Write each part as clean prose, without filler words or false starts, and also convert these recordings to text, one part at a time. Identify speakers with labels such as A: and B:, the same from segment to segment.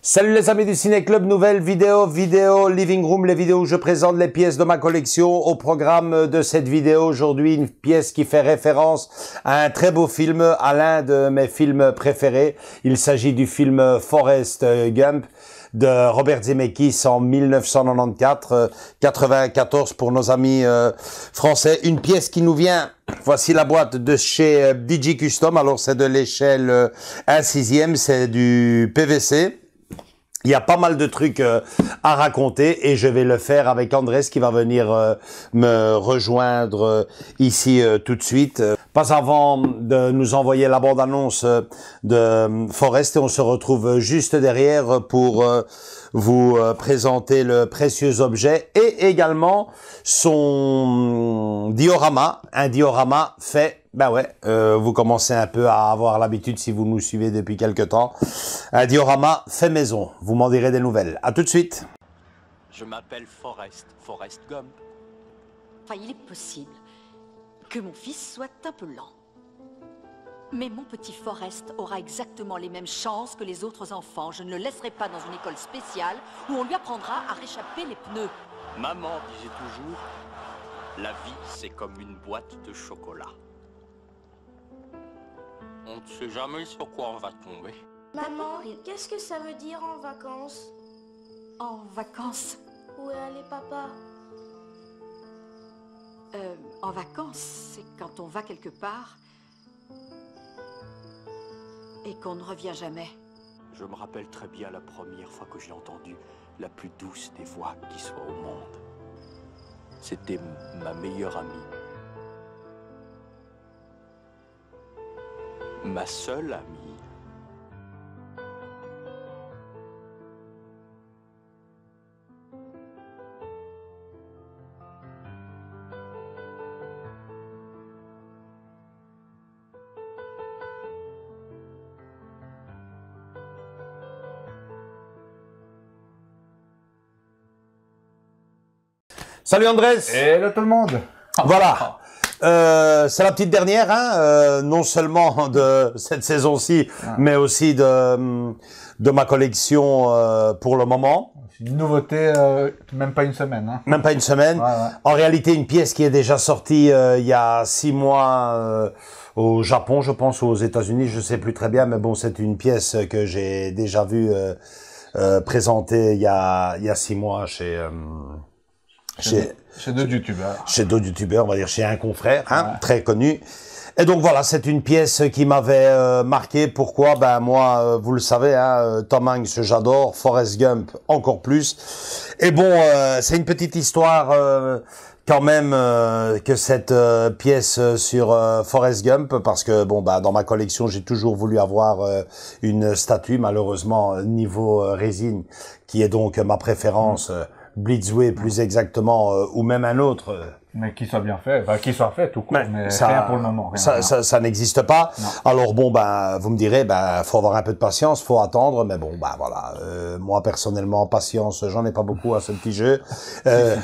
A: Salut les amis du Ciné Club, nouvelle vidéo Living Room, les vidéos où je présente les pièces de ma collection. Au programme de cette vidéo aujourd'hui, une pièce qui fait référence à un très beau film, à l'un de mes films préférés. Il s'agit du film Forrest Gump de Robert Zemeckis en 1994, 94 pour nos amis français. Une pièce qui nous vient, voici la boîte de chez DJ Custom. Alors c'est de l'échelle 1/6, c'est du PVC. Il y a pas mal de trucs à raconter et je vais le faire avec Andrés qui va venir me rejoindre ici tout de suite. Pas avant de nous envoyer la bande-annonce de Forrest et on se retrouve juste derrière pour vous présenter le précieux objet et également son diorama, un diorama fait. Ben ouais, vous commencez un peu à avoir l'habitude si vous nous suivez depuis quelque temps. Un diorama fait maison. Vous m'en direz des nouvelles. À tout de suite.
B: Je m'appelle Forrest Gump.
C: Enfin, il est possible que mon fils soit un peu lent. Mais mon petit Forrest aura exactement les mêmes chances que les autres enfants. Je ne le laisserai pas dans une école spéciale où on lui apprendra à réchapper les pneus.
B: Maman disait toujours, la vie c'est comme une boîte de chocolat. On ne sait jamais sur quoi on va tomber.
D: Maman, qu'est-ce que ça veut dire en vacances?
C: En vacances?
D: Où est allé papa?
C: En vacances, c'est quand on va quelque part et qu'on ne revient jamais.
B: Je me rappelle très bien la première fois que j'ai entendu la plus douce des voix qui soit au monde. C'était ma meilleure amie. Ma seule amie.
A: Salut Andrés.
E: Hello tout le monde.
A: Voilà. C'est la petite dernière, hein, non seulement de cette saison-ci, mais aussi de ma collection pour le moment.
E: C'est une nouveauté, même pas une semaine. Hein.
A: Même pas une semaine.
E: Ouais, ouais.
A: En réalité, une pièce qui est déjà sortie il y a 6 mois au Japon, je pense, ou aux États-Unis, je sais plus très bien, mais bon, c'est une pièce que j'ai déjà vue présentée il y a 6 mois chez
E: d'autres youtubeurs.
A: Chez d'autres youtubeurs, on va dire chez un confrère, hein, très connu. Et donc voilà, c'est une pièce qui m'avait marqué. Pourquoi? Ben moi, vous le savez, hein, Tom Hanks, j'adore. Forrest Gump, encore plus. Et bon, c'est une petite histoire quand même que cette pièce sur Forrest Gump, parce que bon, bah dans ma collection, j'ai toujours voulu avoir une statue, malheureusement niveau résine, qui est donc ma préférence. Blitzway plus exactement, ou même un autre.
E: Mais qu'il soit bien fait, enfin, qu'il soit fait tout court, mais
A: ça,
E: rien pour le moment.
A: Ça n'existe pas.
E: Non.
A: Alors bon, ben, vous me direz, ben, faut avoir un peu de patience, faut attendre, mais bon, ben voilà. Moi personnellement, patience, j'en ai pas beaucoup à ce petit jeu.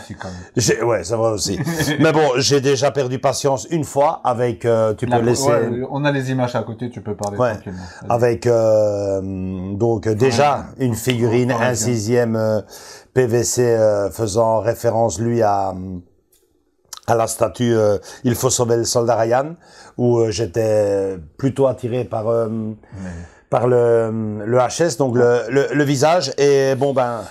E: Si, quand même.
A: Ouais, c'est vrai aussi. Mais bon, j'ai déjà perdu patience une fois avec. Tu peux laisser.
E: Ouais, on a les images à côté, tu peux parler tranquillement.
A: Avec donc déjà une figurine 1/6 PVC faisant référence lui à la statue Il faut sauver le soldat Ryan, où j'étais plutôt attiré par le HS, donc le visage, et bon ben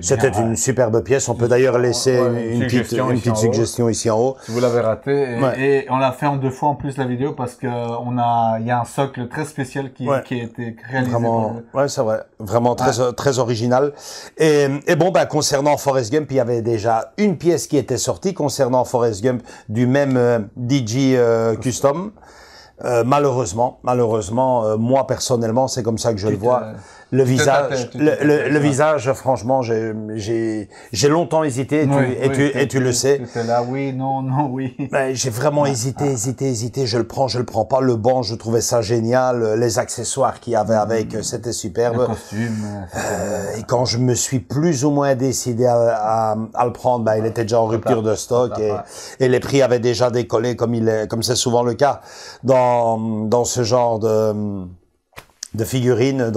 A: c'était une superbe pièce. On peut d'ailleurs laisser une petite suggestion ici en haut.
E: Si vous l'avez raté, et on l'a fait en 2 fois en plus la vidéo parce que il y a un socle très spécial qui a été réalisé.
A: Vraiment, ouais, c'est vrai, vraiment très original. Et bon ben concernant Forrest Gump, il y avait déjà une pièce qui était sortie concernant Forrest Gump du même DJ Custom. Malheureusement, moi personnellement, c'est comme ça que je le vois. Le visage, franchement, j'ai longtemps hésité, et tu le sais.
E: Tu étais là, oui, non, oui.
A: Ben, j'ai vraiment hésité. Je le prends pas. Le banc, je trouvais ça génial. Les accessoires qu'il y avait avec, c'était superbe.
E: Le costume.
A: Et quand je me suis plus ou moins décidé à le prendre, ben, il était déjà en rupture de stock et les prix avaient déjà décollé comme c'est souvent le cas dans ce genre de figurines,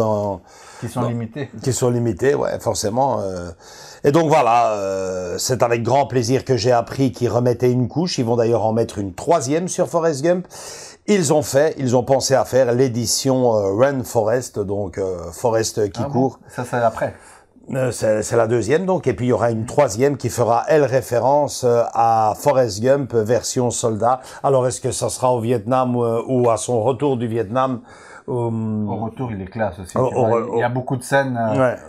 E: Qui sont limités.
A: Qui sont limités, ouais, forcément. Et donc voilà, c'est avec grand plaisir que j'ai appris qu'ils remettaient une couche. Ils vont d'ailleurs en mettre une 3e sur Forrest Gump. Ils ont pensé à faire l'édition Run Forest, donc Forrest qui court.
E: Bon, ça c'est après.
A: C'est la 2e donc, et puis il y aura une 3e qui fera, elle, référence à Forrest Gump version soldat. Alors est-ce que ça sera au Vietnam ou à son retour du Vietnam?
E: Au retour, il est classe aussi. Il y a beaucoup de scènes.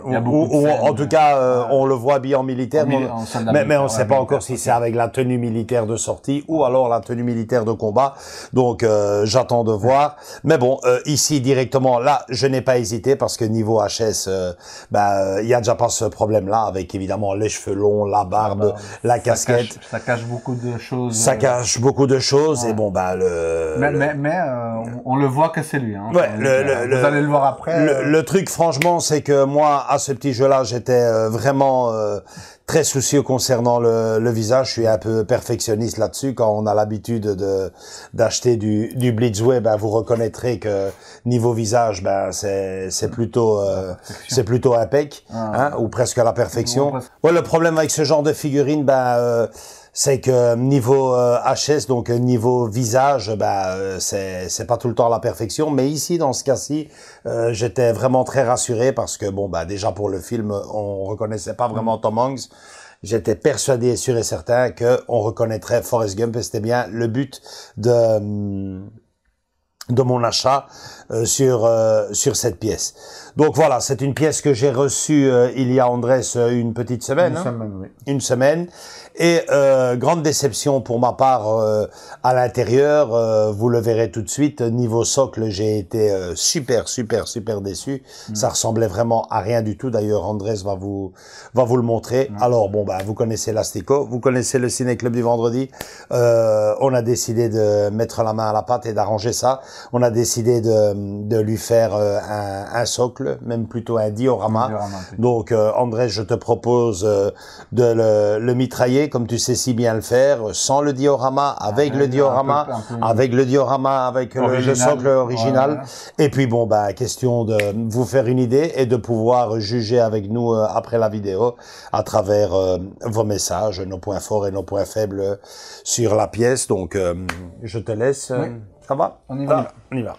E: Il y a beaucoup de scènes,
A: en tout cas, on le voit habillé en militaire, mais on ne sait pas encore si c'est avec la tenue militaire de sortie ou alors la tenue militaire de combat. Donc, j'attends de voir. Mais bon, ici directement, là, je n'ai pas hésité parce que niveau HS, il y a déjà pas ce problème-là avec évidemment les cheveux longs, la barbe, la casquette.
E: Ça cache beaucoup de choses.
A: Ça cache beaucoup de choses et bon
E: on le voit que c'est lui. Hein.
A: Ouais.
E: Vous allez le voir après.
A: Le truc, franchement, c'est que moi, à ce petit jeu-là, j'étais vraiment très soucieux concernant le visage. Je suis un peu perfectionniste là-dessus. Quand on a l'habitude d'acheter du Blitzway, vous reconnaîtrez que niveau visage, c'est plutôt impec, ou presque à la perfection. Ouais, le problème avec ce genre de figurine, c'est que niveau HS, donc niveau visage, c'est pas tout le temps à la perfection. Mais ici, dans ce cas-ci, j'étais vraiment très rassuré parce que déjà pour le film, on reconnaissait pas vraiment Tom Hanks. J'étais persuadé, sûr et certain, que on reconnaîtrait Forrest Gump et c'était bien le but de mon achat sur cette pièce. Donc voilà, c'est une pièce que j'ai reçue il y a, Andrés, une petite semaine. Une semaine. Et grande déception pour ma part à l'intérieur, vous le verrez tout de suite. Niveau socle, j'ai été super déçu. Ça ressemblait vraiment à rien du tout. D'ailleurs, Andrés va vous le montrer. Alors vous connaissez l'Astico, vous connaissez le Ciné Club du vendredi. On a décidé de mettre la main à la pâte et d'arranger ça. On a décidé de lui faire un socle, même plutôt un diorama. Donc Andrés, je te propose de le mitrailler comme tu sais si bien le faire, sans le diorama, avec le diorama, avec le socle original. Voilà. Et puis question de vous faire une idée et de pouvoir juger avec nous après la vidéo à travers vos messages, nos points forts et nos points faibles sur la pièce. Donc je te laisse. Ça va?
E: On y va.
A: On y va.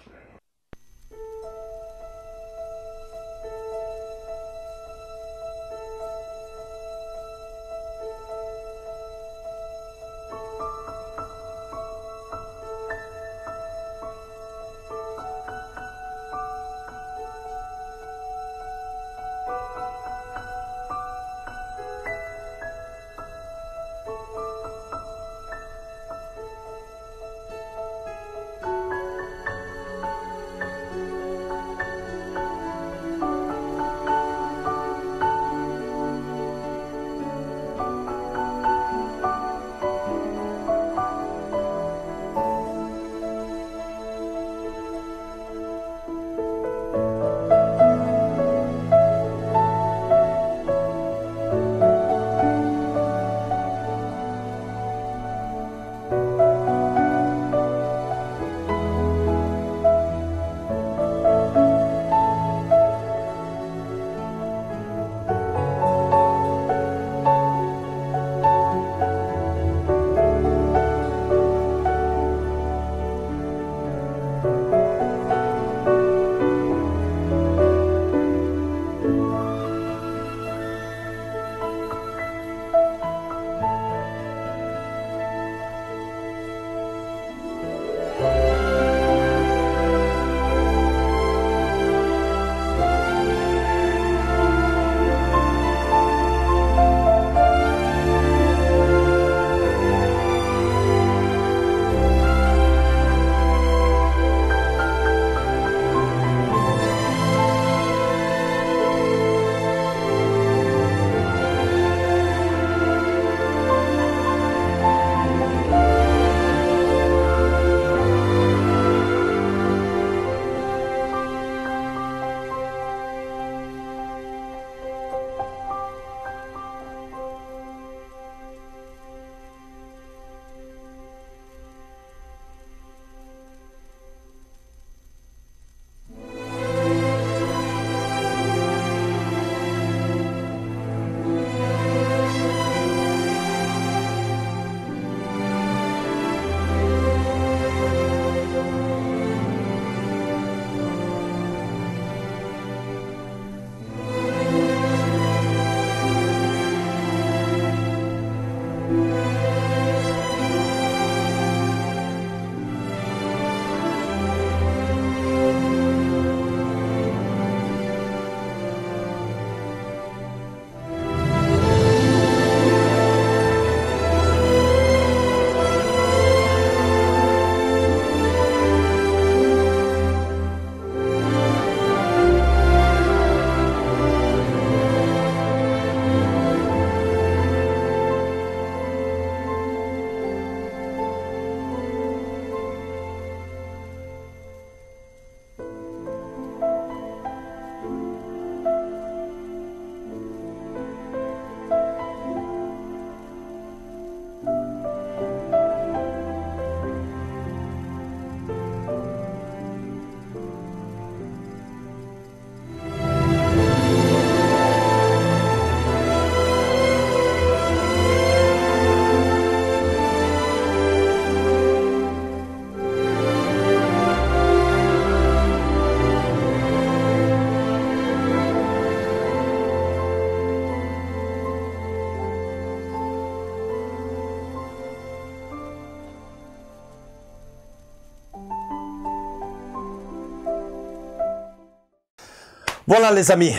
A: Voilà les amis,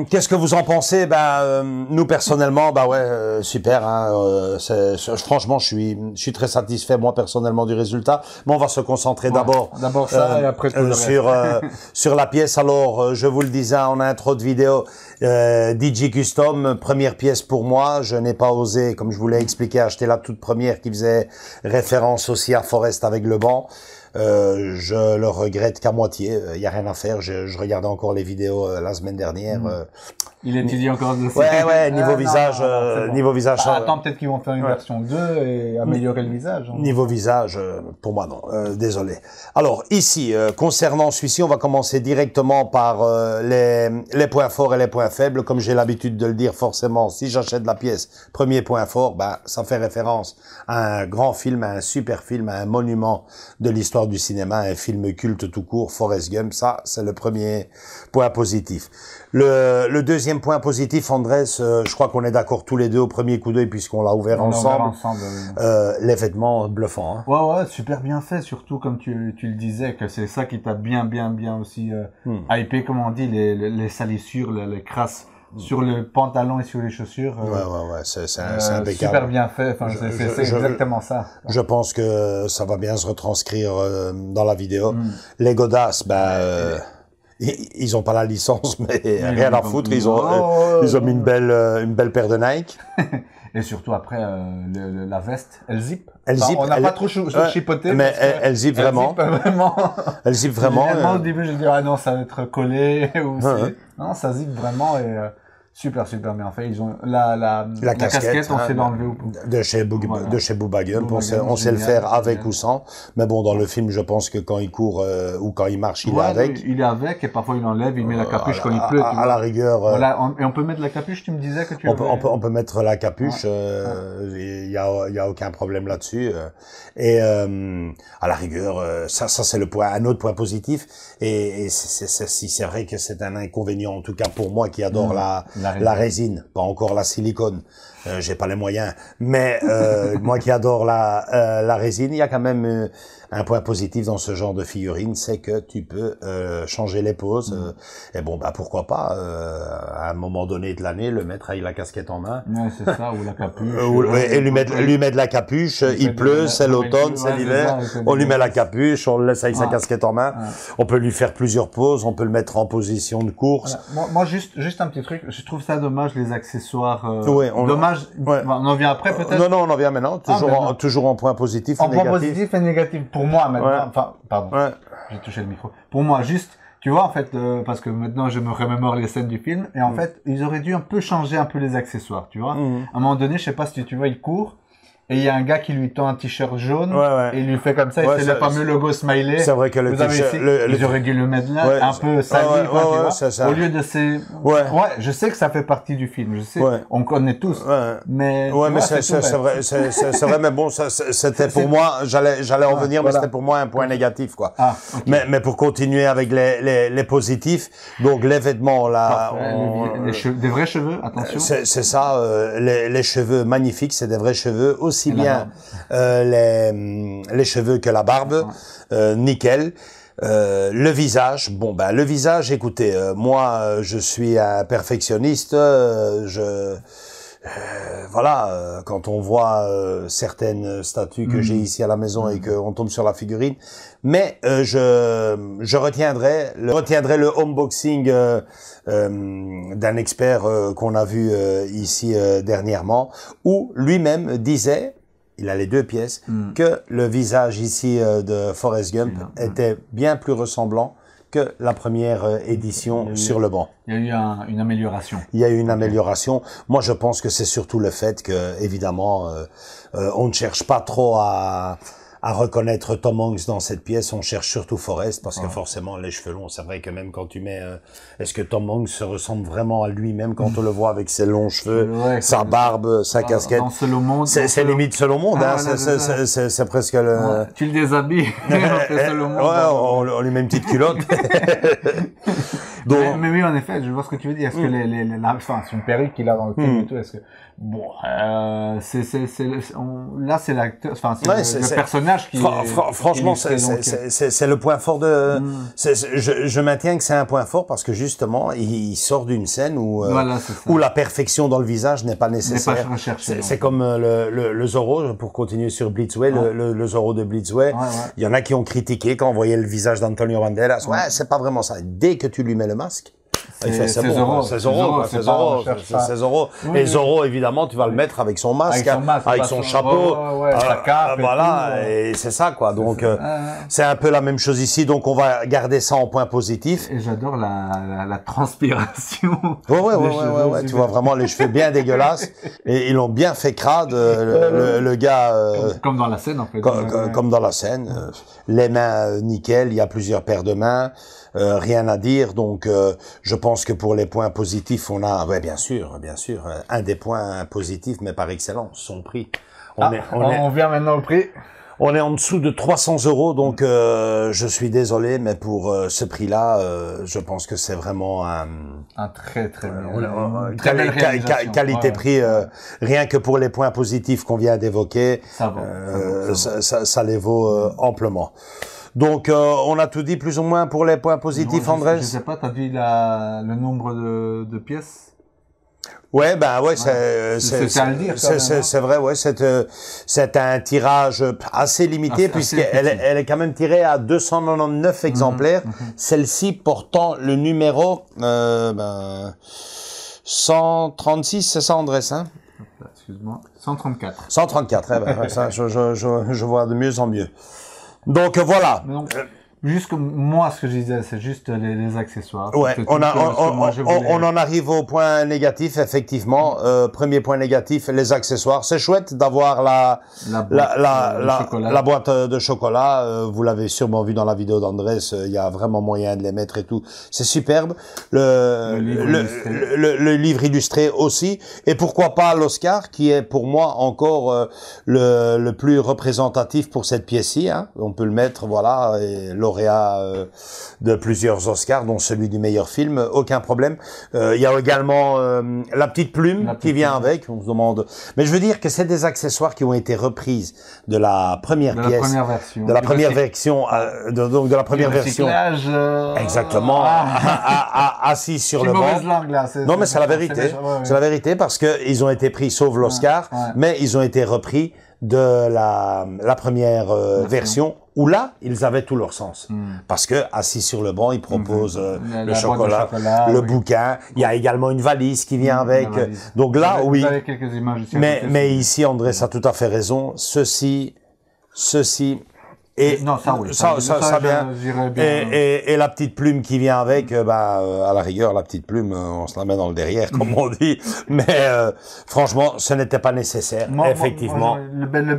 A: qu'est-ce que vous en pensez? Nous personnellement, super. Hein, franchement, je suis très satisfait moi personnellement du résultat. Mais on va se concentrer d'abord
E: ça et après tout le reste.
A: sur la pièce. Alors, je vous le disais en intro de vidéo, DJ Custom, première pièce pour moi. Je n'ai pas osé, comme je vous l'ai expliqué, acheter la toute première qui faisait référence aussi à Forest avec le banc. Je le regrette qu'à moitié. Il y a rien à faire. Je regardais encore les vidéos la semaine dernière.
E: Il étudie encore de ça.
A: Ouais, niveau visage,
E: bon.
A: niveau visage.
E: Attends, peut-être qu'ils vont faire une version 2 et améliorer le visage. Hein.
A: Niveau visage, pour moi non. Désolé. Alors ici, concernant celui-ci, on va commencer directement par les points forts et les points faibles. Comme j'ai l'habitude de le dire, forcément, si j'achète la pièce, premier point fort, ça fait référence à un grand film, à un super film, à un monument de l'histoire du cinéma, un film culte tout court, Forrest Gump. Ça, c'est le premier point positif. Le deuxième point positif, Andrés, je crois qu'on est d'accord tous les deux au premier coup d'œil puisqu'on l'a ouvert ensemble. Les vêtements bluffants. Hein.
E: Ouais, super bien fait, surtout comme tu le disais, que c'est ça qui t'a bien aussi hypé, comme on dit, les salissures, les crasses sur le pantalon et sur les chaussures.
A: Ouais, c'est impeccable.
E: Super bien fait, enfin, c'est exactement ça.
A: Je pense que ça va bien se retranscrire dans la vidéo. Les godasses, ils ont pas la licence, mais rien à foutre. Ils ont mis une belle paire de Nike.
E: Et surtout après la veste, elle zip.
A: On
E: n'a pas trop chipoté.
A: Mais elle zip vraiment. Elle zip vraiment.
E: Au début, je dis non, ça va être collé ou non, ça zip vraiment et super bien fait. Ils ont la casquette, on sait l'enlever ou pas.
A: De chez Booba Gump, on sait le faire avec ou sans. Mais bon, dans le film, je pense que quand il court ou quand il marche, il est avec.
E: Il est avec et parfois il enlève, il met la capuche quand il pleut.
A: À la rigueur.
E: Voilà, et on peut mettre la capuche, tu me disais que tu
A: on peut mettre la capuche, il y a aucun problème là-dessus. Et à la rigueur, ça c'est un autre point positif. Et c'est vrai que c'est un inconvénient, en tout cas pour moi qui adore la résine, pas encore la silicone. J'ai pas les moyens, mais moi qui adore la résine, il y a quand même un point positif dans ce genre de figurine, c'est que tu peux changer les poses. Et bon, pourquoi pas à un moment donné de l'année le mettre avec la casquette en main.
E: Ouais, c'est ça, ou la capuche.
A: Et lui mettre la capuche. Il pleut, c'est l'automne, c'est l'hiver. On lui met la capuche, on le laisse avec sa casquette en main. On peut lui faire plusieurs poses, on peut le mettre en position de course.
E: Voilà. Moi, juste un petit truc. Je trouve ça dommage les accessoires. Dommage. On en vient après peut-être.
A: Non, on en vient maintenant. Toujours en point positif.
E: En point positif et négatif. Pour moi maintenant. Enfin, pardon. J'ai touché le micro. Pour moi, juste. Tu vois, en fait, parce que maintenant, je me remémore les scènes du film. Et en fait, ils auraient dû un peu changer un peu les accessoires, tu vois. À un moment donné, je sais pas si tu vois, il court. Et il y a un gars qui lui tend un t-shirt jaune. Et il lui fait comme ça. Et c'est le fameux logo smiley.
A: C'est vrai que le t-shirt...
E: Ils auraient dû le mettre là, un peu sali. Au lieu de ces... Ouais, je sais que ça fait partie du film. Je sais, on connaît tous. Mais...
A: Ouais, mais c'est vrai, mais bon, c'était pour moi, j'allais en venir, mais c'était pour moi un point négatif, quoi. Mais pour continuer avec les positifs, donc les vêtements, là...
E: Des vrais cheveux, attention.
A: C'est ça, les cheveux magnifiques, c'est des vrais cheveux, aussi bien les cheveux que la barbe, nickel. Le visage, le visage, écoutez, moi je suis un perfectionniste, voilà, quand on voit certaines statues que j'ai ici à la maison et qu'on tombe sur la figurine, mais je retiendrai le unboxing d'un expert qu'on a vu ici dernièrement, où lui-même disait, il a les deux pièces, que le visage ici de Forrest Gump était bien plus ressemblant que la première édition sur le banc.
E: Il y a eu une amélioration.
A: Il y a eu une amélioration. Moi, je pense que c'est surtout le fait que, évidemment, on ne cherche pas trop à reconnaître Tom Hanks dans cette pièce. On cherche surtout Forrest parce que forcément, les cheveux longs, c'est vrai que même quand tu mets... est-ce que Tom Hanks se ressemble vraiment à lui-même quand on le voit avec ses longs cheveux, sa barbe, sa casquette?
E: Dans Seul au monde.
A: C'est limite Seul au monde, c'est presque le...
E: Tu le déshabilles.
A: on lui met une petite culotte. Donc,
E: mais oui, en effet, je vois ce que tu veux dire. Est-ce que enfin, c'est une perruque qu'il a dans le film et tout. Est-ce que bon, là, c'est l'acteur, enfin, c'est le personnage qui.
A: Franchement, c'est le point fort de. Je maintiens que c'est un point fort parce que justement, il sort d'une scène où
E: voilà,
A: où la perfection dans le visage n'est pas nécessaire.
E: N'est pas recherchée.
A: C'est comme le Zorro, pour continuer sur Blitzway, le Zorro de Blitzway. Il y en a qui ont critiqué quand on voyait le visage d'Antonio Banderas. Ouais, c'est pas vraiment ça. Dès que tu lui mets le masque.
E: C'est Zorro.
A: C'est Zorro. Et Zorro, évidemment, tu vas le mettre avec son masque, avec son chapeau.
E: Sa cape.
A: Voilà, et c'est ça, quoi. Donc, c'est un peu la même chose ici. Donc, on va garder ça en point positif.
E: Et j'adore la transpiration.
A: Ouais. Tu vois vraiment les cheveux bien dégueulasses. Et ils l'ont bien fait crade, le gars.
E: Comme dans la scène, en fait.
A: Comme dans la scène. Les mains nickel, il y a plusieurs paires de mains. Rien à dire, donc je pense que pour les points positifs, on a, bien sûr, un des points positifs, mais par excellence, son prix.
E: On vient maintenant au prix.
A: On est en dessous de 300 €, donc je suis désolé, mais pour ce prix-là, je pense que c'est vraiment un
E: très
A: belle qualité-prix, rien que pour les points positifs qu'on vient d'évoquer, ça les vaut amplement. Donc, on a tout dit plus ou moins pour les points positifs, Andrés.
E: Je sais pas, t'as dit le nombre de pièces?
A: Ouais, c'est
E: à le dire.
A: C'est vrai, ouais, c'est un tirage assez limité puisqu'elle elle est quand même tirée à 299 exemplaires. Celle-ci portant le numéro 136, c'est ça, Andrés, hein?
E: Excuse-moi, 134.
A: 134, ça, je vois de mieux en mieux. Donc voilà.
E: Juste comme moi, ce que je disais, c'est juste les accessoires.
A: Ouais, on en arrive au point négatif, effectivement. Premier point négatif, les accessoires. C'est chouette d'avoir la boîte de chocolat. Vous l'avez sûrement vu dans la vidéo d'Andrés. Il y a vraiment moyen de les mettre et tout. C'est superbe. Le livre illustré aussi. Et pourquoi pas l'Oscar, qui est pour moi encore le plus représentatif pour cette pièce-ci. Hein. On peut le mettre, voilà, et lauréat de plusieurs Oscars, dont celui du meilleur film, aucun problème. Il y a également la petite plume qui vient avec, on se demande... Mais je veux dire que c'est des accessoires qui ont été reprises de la première pièce. De la première version. Donc de la première version. Exactement. Assis sur le banc.
E: Langue, là,
A: non, mais c'est la vérité. C'est la vérité parce que ils ont été pris, sauf l'Oscar, mais ils ont été repris de la première version, où là, ils avaient tout leur sens. Parce que, assis sur le banc, ils proposent le chocolat, le bouquin. Il y a également une valise qui vient avec. Donc là, oui.
E: Vous avez quelques images ici.
A: Mais ici, André a tout à fait raison. Ceci, et
E: non, ça oui.
A: Ça bien. Et la petite plume qui vient avec, à la rigueur, la petite plume, on se la met dans le derrière, comme on dit. Mais franchement, ce n'était pas nécessaire, effectivement.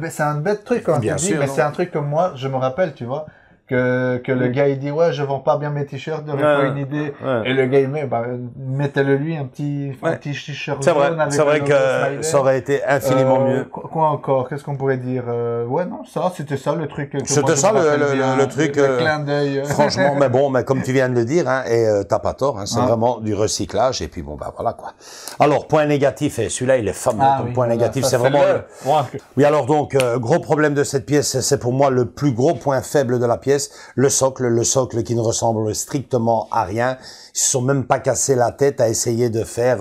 E: C'est un bête truc, quand
A: bien sûr,
E: mais c'est un truc que moi, je me rappelle, tu vois, que le gars il dit ouais, je vends pas bien mes t-shirts, j'aurais pas une idée. Et le gars il met, mettez-le lui un petit t-shirt jaune avec.
A: C'est vrai que ça aurait été infiniment mieux.
E: Quoi encore? Qu'est-ce qu'on pourrait dire? Ouais, non, c'était ça le truc.
A: C'était ça le truc.
E: Le clin d'œil.
A: Franchement, mais comme tu viens de le dire, hein, et t'as pas tort, hein, c'est vraiment du recyclage. Et puis voilà quoi. Alors point négatif, et celui-là il est fameux. Point négatif, c'est vraiment. Oui, alors donc gros problème de cette pièce, c'est pour moi le plus gros point faible de la pièce. Le socle qui ne ressemble strictement à rien. Ils se sont même pas cassé la tête à essayer de faire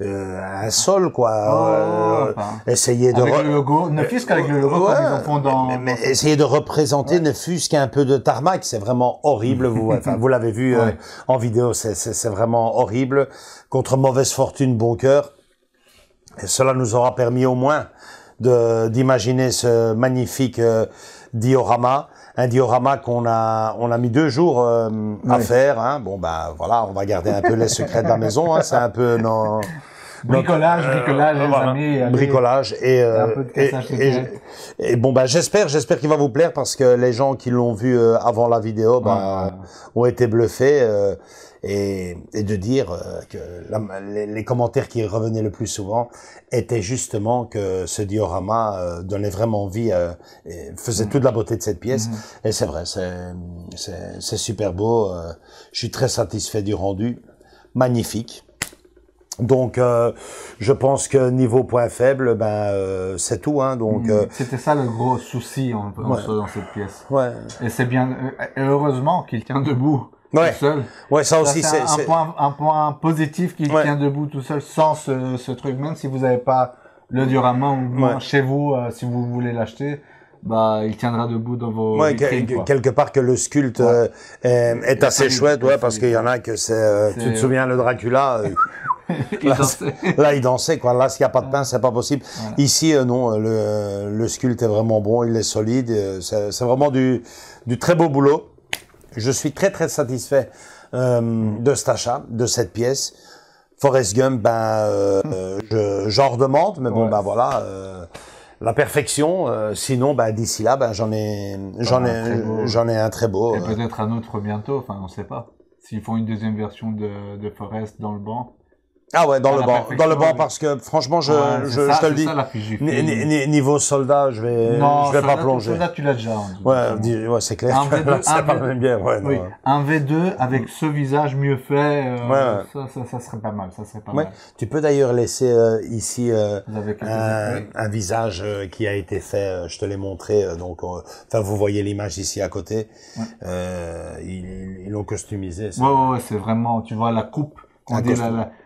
A: un sol, quoi. Essayer de
E: avec le logo, ne fût-ce qu'avec le logo comme ils en font dans.
A: Mais essayer de représenter ne fût-ce qu'un peu de tarmac, c'est vraiment horrible. Vous l'avez vu en vidéo, c'est vraiment horrible. Contre mauvaise fortune, bon cœur. Et cela nous aura permis au moins d'imaginer ce magnifique diorama. Un diorama qu'on a mis 2 jours à faire. Hein. Bon voilà, on va garder un peu les secrets de la maison. Hein. C'est un peu
E: bricolage, les amis.
A: Bricolage et bon j'espère qu'il va vous plaire parce que les gens qui l'ont vu avant la vidéo ont été bluffés. et de dire que les commentaires qui revenaient le plus souvent étaient justement que ce diorama donnait vraiment vie, et faisait toute la beauté de cette pièce. Et c'est vrai, c'est super beau. Je suis très satisfait du rendu, magnifique. Donc, je pense que niveau point faible, c'est tout. Hein, donc,
E: c'était ça le gros souci dans cette pièce.
A: Ouais.
E: Et c'est bien. Et heureusement qu'il tient debout tout seul.
A: Ouais, ça aussi,
E: c'est un point positif qu'il tient debout tout seul, sans ce truc. Même si vous n'avez pas le diorama ou chez vous, si vous voulez l'acheter, il tiendra debout dans vos vitrines,
A: quelque part que le sculpte est assez chouette, parce qu'il y en a que c'est. Tu te souviens le Dracula. Là, il dansait, quoi. Là, s'il n'y a pas de pain, c'est pas possible. Ici, non, le sculpte est vraiment bon, il est solide. C'est vraiment du très beau boulot. Je suis très, très satisfait de cet achat, de cette pièce. Forrest Gump, j'en redemande, mais bon, voilà. La perfection, sinon, d'ici là, j'en ai un très beau.
E: Et peut-être un autre bientôt, enfin, on sait pas. S'ils font une deuxième version de Forrest dans le banc.
A: Ah ouais, dans le banc, parce que franchement, je te le dis, niveau soldat, je vais pas plonger.
E: Soldat, tu l'as déjà.
A: Ouais, c'est clair. C'est pas la même bière.
E: Un V2 avec ce visage mieux fait, ça serait pas mal. Ça serait pas mal.
A: Tu peux d'ailleurs laisser ici un visage qui a été fait. Je te l'ai montré. Donc, vous voyez l'image ici à côté. Ils l'ont customisé.
E: Ouais, c'est vraiment. Tu vois la coupe. On dit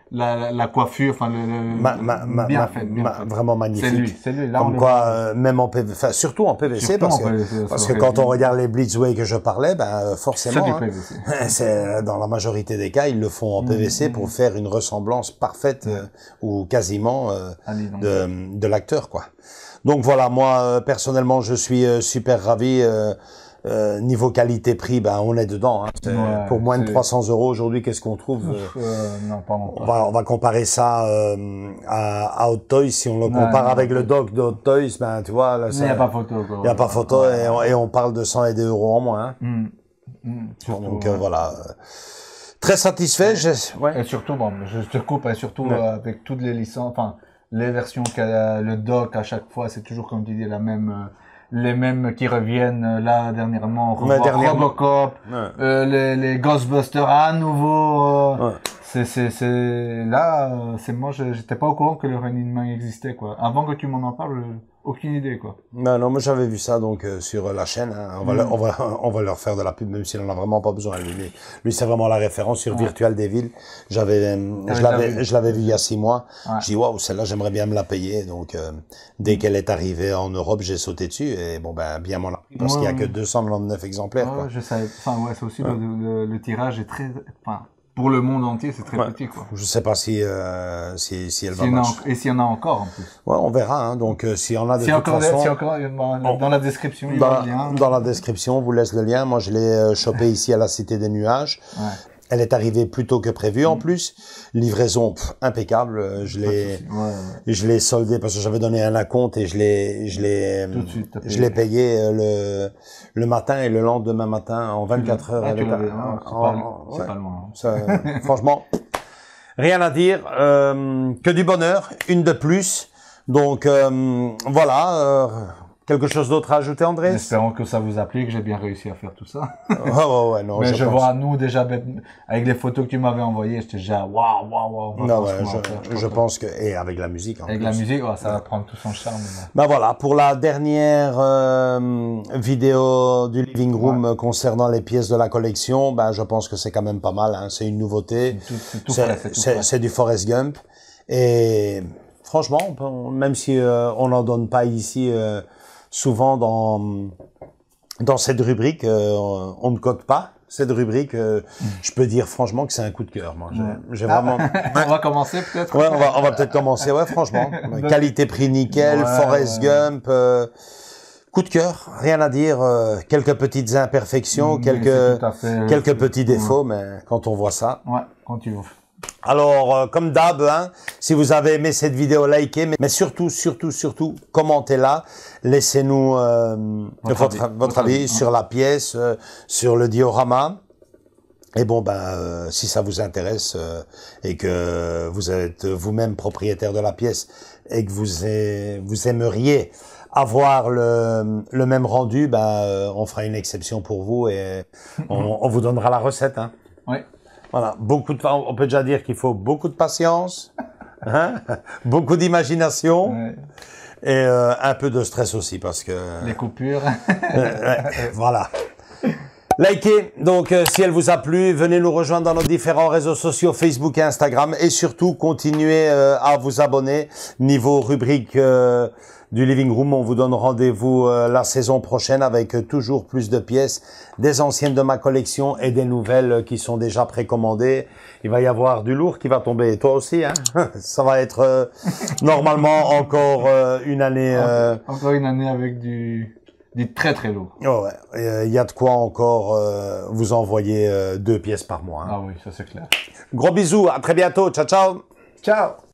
E: la coiffure, enfin bien fait.
A: Vraiment magnifique.
E: C'est lui. Là,
A: comme quoi, même en PVC, surtout en PVC, parce que quand on regarde les Blitzway que je parlais, forcément, c'est dans la majorité des cas, ils le font en PVC pour faire une ressemblance parfaite ou quasiment de l'acteur, quoi. Donc voilà, moi personnellement, je suis super ravi. Niveau qualité-prix, on est dedans. Hein. Pour moins de 300 € aujourd'hui, qu'est-ce qu'on trouve
E: Non, pas encore.
A: On va comparer ça à Hot Toys. Si on le compare avec le doc de Hot Toys, tu vois, là,
E: il n'y a pas photo.
A: Il n'y a pas photo et on parle de 100 et des euros en moins. Hein. Donc voilà. Très satisfait.
E: Et surtout, je te coupe, et surtout avec toutes les licences, enfin les versions qu'a le doc à chaque fois, c'est toujours comme tu dis les mêmes qui reviennent là dernièrement, Robocop, les Ghostbusters à nouveau. Moi j'étais pas au courant que le Running Man existait, quoi. Avant que tu m'en en parles, aucune idée, quoi.
A: Non, moi j'avais vu ça donc sur la chaîne. Hein. On va leur faire de la pub, même s'il en a vraiment pas besoin. Lui c'est vraiment la référence sur Virtual Devil. Je l'avais vu il y a 6 mois. Je dis waouh, celle-là j'aimerais bien me la payer. Donc dès qu'elle est arrivée en Europe, j'ai sauté dessus et bien m'en a pris parce qu'il y a que 299 exemplaires. Quoi.
E: Je savais. Enfin c'est aussi le tirage est très. Pour le monde entier, c'est très petit, quoi.
A: Je sais pas si elle va marcher.
E: Et s'il y en a encore, en plus.
A: Ouais, on verra, hein. Donc, s'il y en a de toute façon.
E: Dans la description, il y a le lien.
A: Dans la description, on vous laisse le lien. Moi, je l'ai chopé ici à la Cité des Nuages. Elle est arrivée plus tôt que prévu, en plus. Livraison, impeccable. Je l'ai soldé parce que j'avais donné un acompte et je l'ai payé le matin et le lendemain matin en 24 heures.
E: C'est pas loin.
A: Franchement, rien à dire. Que du bonheur, une de plus. Donc, voilà. Quelque chose d'autre à ajouter, André?
E: Espérons que ça vous a plu, que j'ai bien réussi à faire tout ça.
A: Non.
E: Mais je vois, nous, déjà, avec les photos que tu m'avais envoyées, j'étais déjà, waouh.
A: Non, je pense que, et avec la musique,
E: avec la musique, ça va prendre tout son charme.
A: Voilà, pour la dernière, vidéo du Living Room concernant les pièces de la collection, je pense que c'est quand même pas mal, hein. C'est une nouveauté. C'est du Forrest Gump. Et, franchement, même si, on n'en donne pas ici, souvent dans cette rubrique, on ne code pas cette rubrique. Je peux dire franchement que c'est un coup de cœur. Moi, j'ai vraiment.
E: On va commencer peut-être.
A: Ouais, on va peut-être commencer. Ouais, franchement, qualité-prix nickel, Forrest Gump. Coup de cœur, rien à dire. Quelques petites imperfections, quelques petits défauts, mais quand on voit ça.
E: Ouais, quand tu veux.
A: Alors, comme d'hab, hein, si vous avez aimé cette vidéo, likez, mais surtout, commentez-la. Laissez-nous votre avis sur la pièce, sur le diorama. Et bon, ben, si ça vous intéresse et que vous êtes vous-même propriétaire de la pièce et que vous aimeriez avoir le même rendu, ben, on fera une exception pour vous et on vous donnera la recette. Hein.
E: Oui.
A: Voilà, on peut déjà dire qu'il faut beaucoup de patience, hein, beaucoup d'imagination.
E: Ouais.
A: Et un peu de stress aussi parce que...
E: Les coupures.
A: Voilà. Likez, donc si elle vous a plu, venez nous rejoindre dans nos différents réseaux sociaux, Facebook et Instagram. Et surtout, continuez à vous abonner. Niveau rubrique du Living Room, on vous donne rendez-vous la saison prochaine avec toujours plus de pièces, des anciennes de ma collection et des nouvelles qui sont déjà précommandées. Il va y avoir du lourd qui va tomber. Et toi aussi, hein. Ça va être normalement encore une année...
E: Encore une année avec du très très lourd.
A: Oh ouais, il y a de quoi encore vous envoyer 2 pièces par mois. Hein.
E: Ah oui, ça c'est clair.
A: Gros bisous, à très bientôt. Ciao, ciao.
E: Ciao.